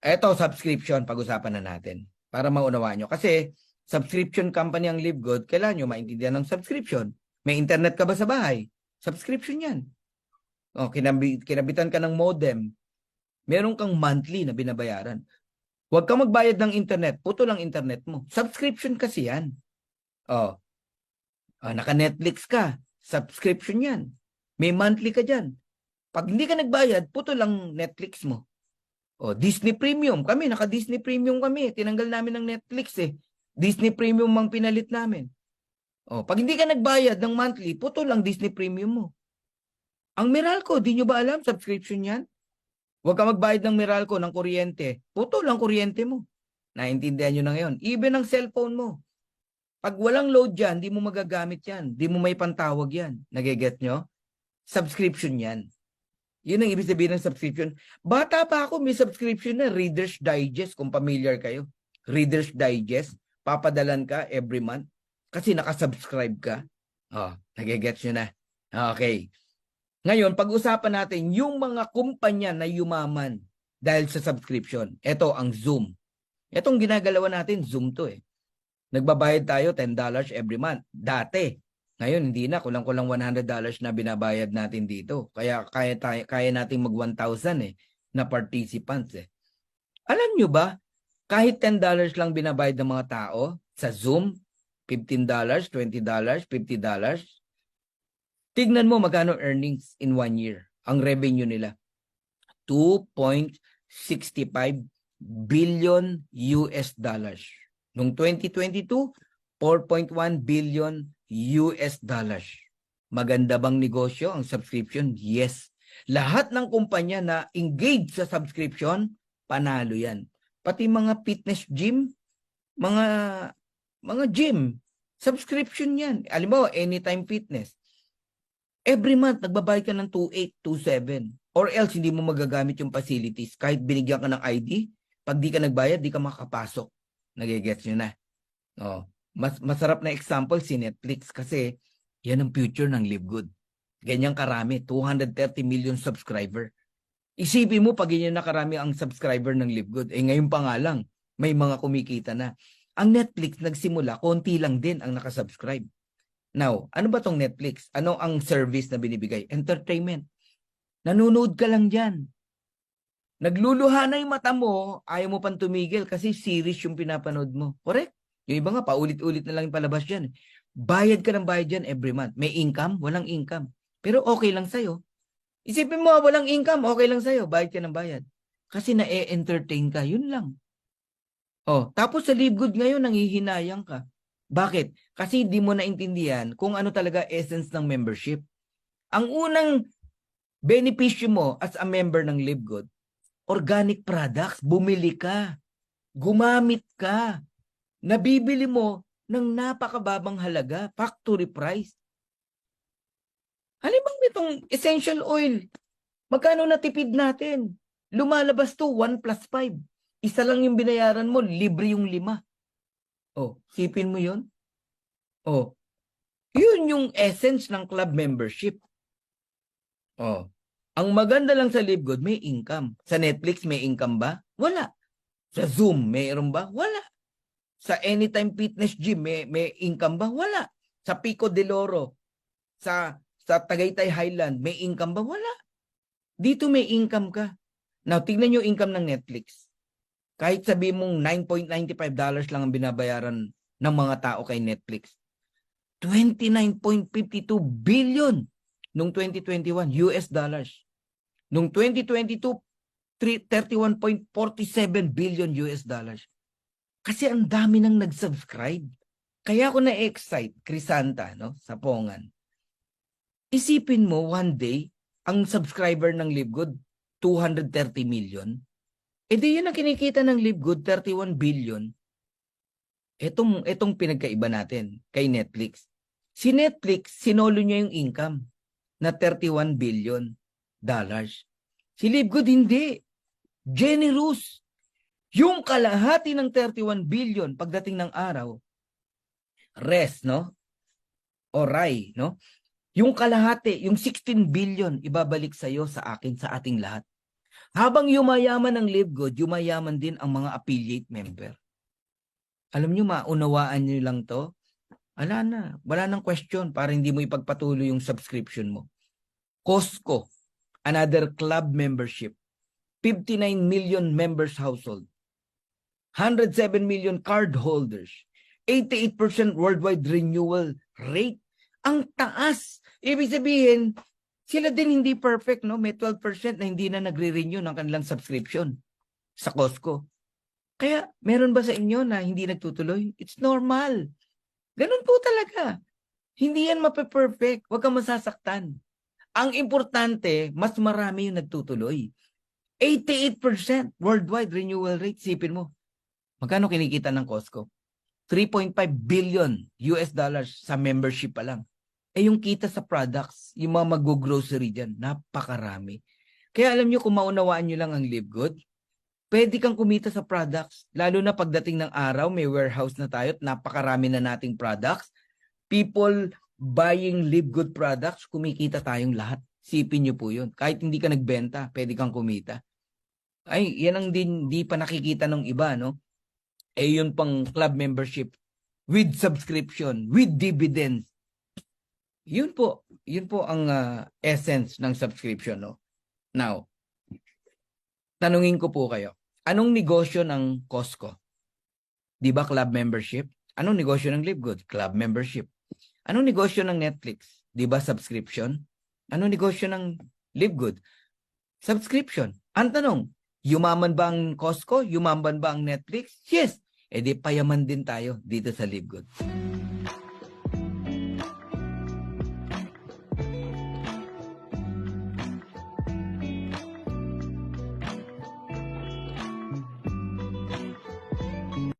Eto, subscription, pag-usapan na natin para maunawaan nyo. Kasi, subscription company ang LiveGood, kailangan nyo maintindihan ng subscription. May internet ka ba sa bahay? Subscription yan. O, kinabitan ka ng modem. Meron kang monthly na binabayaran. Huwag kang magbayad ng internet. Puto lang internet mo. Subscription kasi yan. O, naka-Netflix ka. Subscription yan. May monthly ka dyan. Pag hindi ka nagbayad, puto lang Netflix mo. O, Disney Premium. Kami, naka-Disney Premium kami. Tinanggal namin ng Netflix eh. Disney Premium ang pinalit namin. O, pag hindi ka nagbayad ng monthly, puto lang Disney Premium mo. Ang Meralco, di nyo ba alam? Subscription yan? Huwag ka magbayad ng Meralco ng kuryente. Puto lang kuryente mo. Naintindihan nyo na ngayon. Even ang cellphone mo. Pag walang load dyan, di mo magagamit yan. Di mo may pantawag yan. Nageget nyo? Subscription yan. Yun ang ibig sabihin ng subscription. Bata pa ako, may subscription na Reader's Digest, kung familiar kayo. Reader's Digest, papadalan ka every month kasi nakasubscribe ka. Oh, nagigets nyo na. Okay. Ngayon, pag-usapan natin yung mga kumpanya na yumaman dahil sa subscription. Ito ang Zoom. Itong ginagalawan natin, Zoom to eh. Nagbabayad tayo $10 every month. Dati. Ngayon, hindi na. Kulang-kulang $100 na binabayad natin dito. Kaya kaya nating mag 1,000 eh, na participants eh. Alam nyo ba, kahit $10 lang binabayad ng mga tao sa Zoom, $15, $20, $50, tignan mo magkano earnings in 1 year. Ang revenue nila, 2.65 billion US dollars. Noong 2022, 4.1 billion US dollars. Maganda bang negosyo ang subscription? Yes. Lahat ng kumpanya na engage sa subscription, panalo yan. Pati mga fitness gym, mga gym, subscription yan. Alam mo, Anytime Fitness. Every month, nagbabayad ka ng 2,800, 2,700. Or else, hindi mo magagamit yung facilities. Kahit binigyan ka ng ID, pag di ka nagbayad, di ka makapasok. Nagigets nyo na. Oh, masarap na example si Netflix kasi yan ang future ng LiveGood. Ganyang karami, 230 million subscriber. Isipin mo pag ganyan na karami ang subscriber ng LiveGood. Eh ngayon pa nga lang, may mga kumikita na. Ang Netflix nagsimula, konti lang din ang nakasubscribe. Now, ano ba tong Netflix? Ano ang service na binibigay? Entertainment. Nanonood ka lang dyan. Nagluluha na yung mata mo, ayaw mo pang tumigil kasi series yung pinapanood mo. Correct? Yung iba nga, paulit-ulit na lang yung palabas dyan. Bayad ka ng bayad dyan every month. May income? Walang income. Pero okay lang sa'yo. Isipin mo, walang income, okay lang sa'yo. Bayad ka ng bayad. Kasi na-entertain ka, yun lang. Oh, tapos sa LiveGood ngayon, nanghihinayang ka. Bakit? Kasi di mo naintindihan kung ano talaga essence ng membership. Ang unang benepisyo mo as a member ng LiveGood, organic products, bumili ka, gumamit ka, nabibili mo ng napakababang halaga, factory price. Halimbawa nitong essential oil, magkano natipid natin? Lumalabas to 1+5. Isa lang yung binayaran mo, libre yung 5. Oh, sipin mo yun? Oh, yun yung essence ng club membership. Oh, ang maganda lang sa LiveGood, may income. Sa Netflix, may income ba? Wala. Sa Zoom, mayroon ba? Wala. Sa Anytime Fitness Gym, may income ba? Wala. Sa Pico de Loro, sa Tagaytay Highland, may income ba? Wala. Dito may income ka. Now, tignan nyo income ng Netflix. Kahit sabi mong $9.95 lang ang binabayaran ng mga tao kay Netflix. 29.52 billion noong 2021 US dollars. Noong 2022, 31.47 billion US dollars. Kasi ang dami nang nag-subscribe. Kaya ako na-excite, Crisanta, no, sa Pongan. Isipin mo, one day, ang subscriber ng LiveGood, 230 million. E di yun ang kinikita ng LiveGood, 31 billion. Etong pinagkaiba natin kay Netflix. Si Netflix, sinolo niya yung income na 31 billion dollars. Si LiveGood hindi. Generous. Yung kalahati ng 31 billion pagdating ng araw, rest, no? O RAI, no? Yung kalahati, yung 16 billion, ibabalik sa'yo, sa akin, sa ating lahat. Habang yumayaman ang LiveGood, yumayaman din ang mga affiliate member. Alam nyo, maunawaan nyo lang to. Wala nang question para hindi mo ipagpatuloy yung subscription mo. Costco, another club membership. 59 million members household. 107 million card holders. 88% worldwide renewal rate. Ang taas. Ibig sabihin, sila din hindi perfect, no? May 12% na hindi na nagre-renew ng kanilang subscription sa Costco. Kaya, meron ba sa inyo na hindi nagtutuloy? It's normal. Ganun po talaga. Hindi yan mape-perfect. Huwag kang masasaktan. Ang importante, mas marami yung nagtutuloy. 88% worldwide renewal rate. Sipin mo. Magkano kinikita ng Costco? 3.5 billion US dollars sa membership pa lang. Eh yung kita sa products, yung mga mag-grocery dyan, napakarami. Kaya alam nyo, kung maunawaan nyo lang ang LiveGood, pwede kang kumita sa products. Lalo na pagdating ng araw, may warehouse na tayo at napakarami na nating products. People buying LiveGood products, kumikita tayong lahat. Sipin nyo po yun. Kahit hindi ka nagbenta, pwede kang kumita. Ay, yan ang di pa nakikita ng iba, no? Eh yun pang club membership with subscription, with dividends. Yun po ang essence ng subscription, no? Now, tanungin ko po kayo, anong negosyo ng Costco? Di ba club membership? Anong negosyo ng LiveGood? Club membership. Anong negosyo ng Netflix? Di ba subscription? Anong negosyo ng LiveGood? Subscription. Ang tanong, yumaman ba ang Costco? Yumaman ba ang Netflix? Yes. E di payaman din tayo dito sa LiveGood.